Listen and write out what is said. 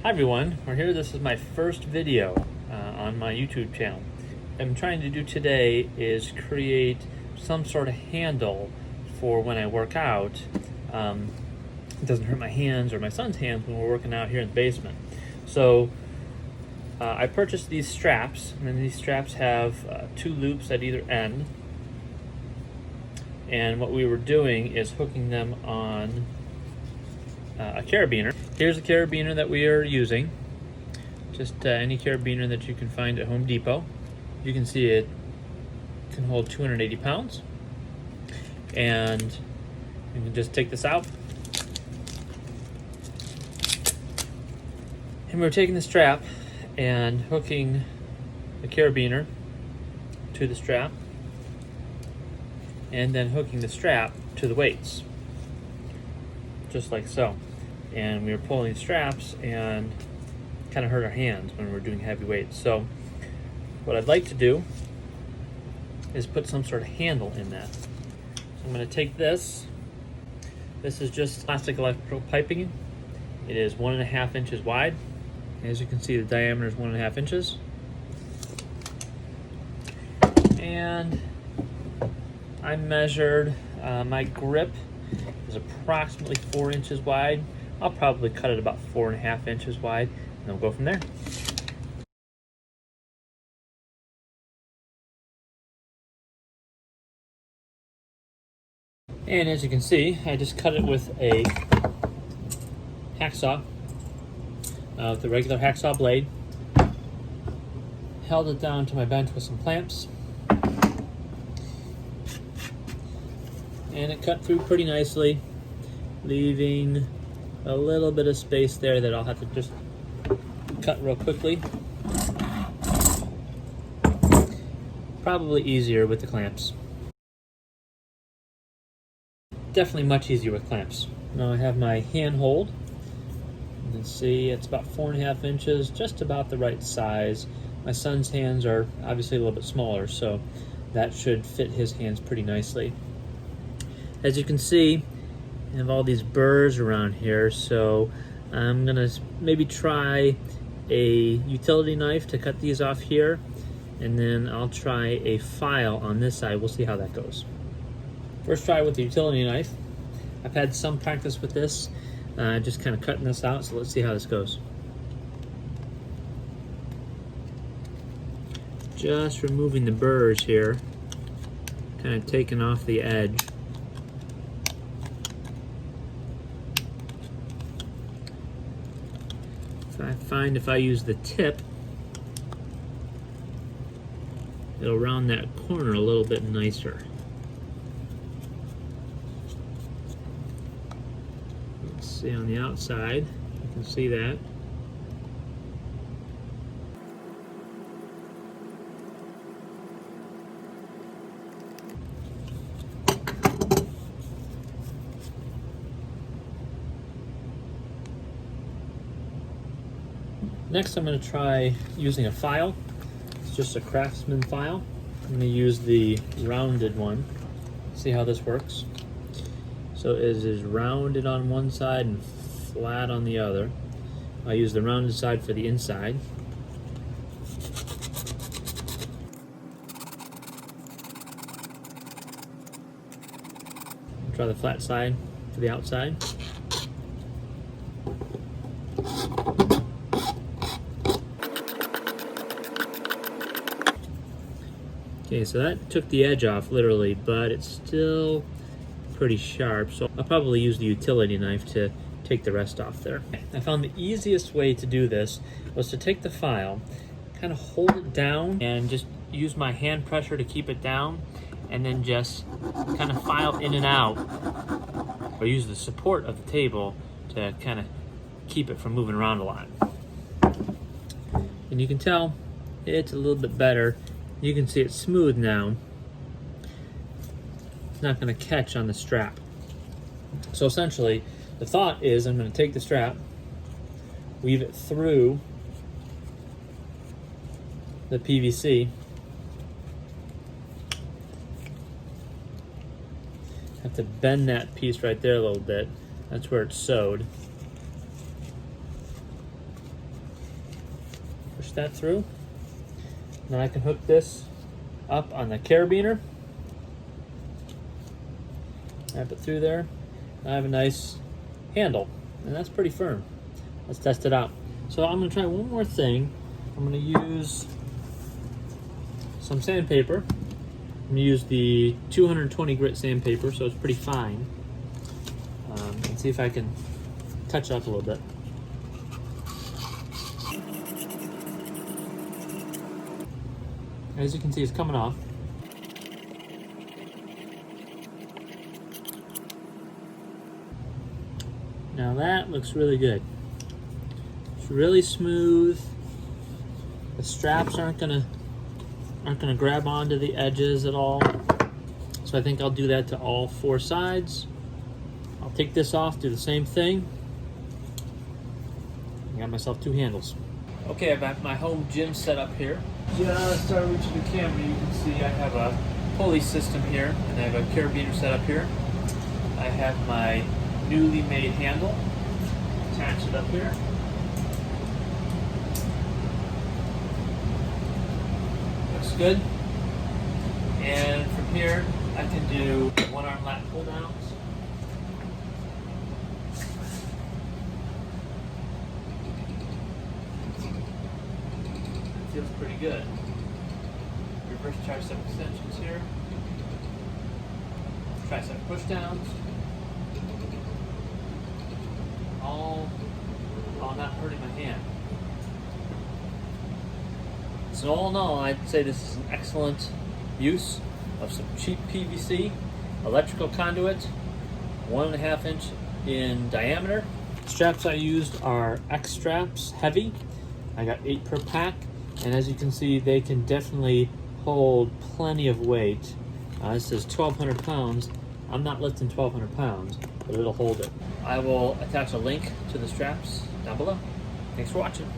Hi everyone, we're here. This is my first video on my YouTube channel. What I'm trying to do today is create some sort of handle for when I work out. It doesn't hurt my hands or my son's hands when we're working out here in the basement. So I purchased these straps, and then these straps have two loops at either end. And what we were doing is hooking them on a carabiner. Here's the carabiner that we are using. Just any carabiner that you can find at Home Depot. You can see it can hold 280 pounds. And you can just take this out. And we're taking the strap and hooking the carabiner to the strap, and then hooking the strap to the weights, just like so. And we were pulling the straps and kind of hurt our hands when we were doing heavy weights. So what I'd like to do is put some sort of handle in that. So I'm going to take this. This is just plastic electrical piping. It is 1.5 inches wide. As you can see, the diameter is 1.5 inches. And I measured, my grip is approximately 4 inches wide. I'll probably cut it about 4.5 inches wide, and we'll go from there. And as you can see, I just cut it with a hacksaw, with the regular hacksaw blade. Held it down to my bench with some clamps. And it cut through pretty nicely, leaving a little bit of space there that I'll have to just cut real quickly. Probably easier with the clamps. Definitely much easier with clamps. Now I have my hand hold. You can see it's about 4.5 inches, just about the right size. My son's hands are obviously a little bit smaller, so that should fit his hands pretty nicely. As you can see, I have all these burrs around here, so I'm gonna maybe try a utility knife to cut these off here, and then I'll try a file on this side. We'll see how that goes. First try with the utility knife. I've had some practice with this, just kind of cutting this out, so let's see how this goes. Just removing the burrs here, kind of taking off the edge. I find if I use the tip, it'll round that corner a little bit nicer. Let's see on the outside, you can see that. Next, I'm going to try using a file. It's just a Craftsman file. I'm going to use the rounded one. See how this works. So it is rounded on one side and flat on the other. I use the rounded side for the inside. Try the flat side for the outside. Okay, so that took the edge off literally, but it's still pretty sharp, so I'll probably use the utility knife to take the rest off there. I found the easiest way to do this was to take the file, kind of hold it down, and just use my hand pressure to keep it down, and then just kind of file in and out, or use the support of the table to kind of keep it from moving around a lot. And you can tell it's a little bit better. You can see it's smooth now. It's not going to catch on the strap. So essentially, the thought is I'm going to take the strap, weave it through the PVC, have to bend that piece right there a little bit. That's where it's sewed. push that through. Then I can hook this up on the carabiner. Wrap it through there. I have a nice handle, and that's pretty firm. Let's test it out. So I'm gonna try one more thing. I'm gonna use some sandpaper. I'm gonna use the 220 grit sandpaper, so it's pretty fine. And see if I can touch it up a little bit. As you can see, it's coming off. Now that looks really good. It's really smooth. The straps aren't gonna grab onto the edges at all. So I think I'll do that to all 4 sides. I'll take this off, do the same thing. I got myself 2 handles. Okay, I've got my home gym set up here. Just start reaching the camera, you can see I have a pulley system here, and I have a carabiner set up here. I have my newly made handle. Attach it up here. Looks good. And from here, I can do 1-arm lat pull downs. Feels pretty good. Reverse tricep extensions here. Tricep push downs. All not hurting my hand. So all in all, I'd say this is an excellent use of some cheap PVC, electrical conduit, 1.5 inch in diameter. Straps I used are X straps, heavy. I got 8 per pack, and as you can see, they can definitely hold plenty of weight. This says 1,200 pounds. I'm not lifting 1,200 pounds, but it'll hold it. I will attach a link to the straps down below. Thanks for watching.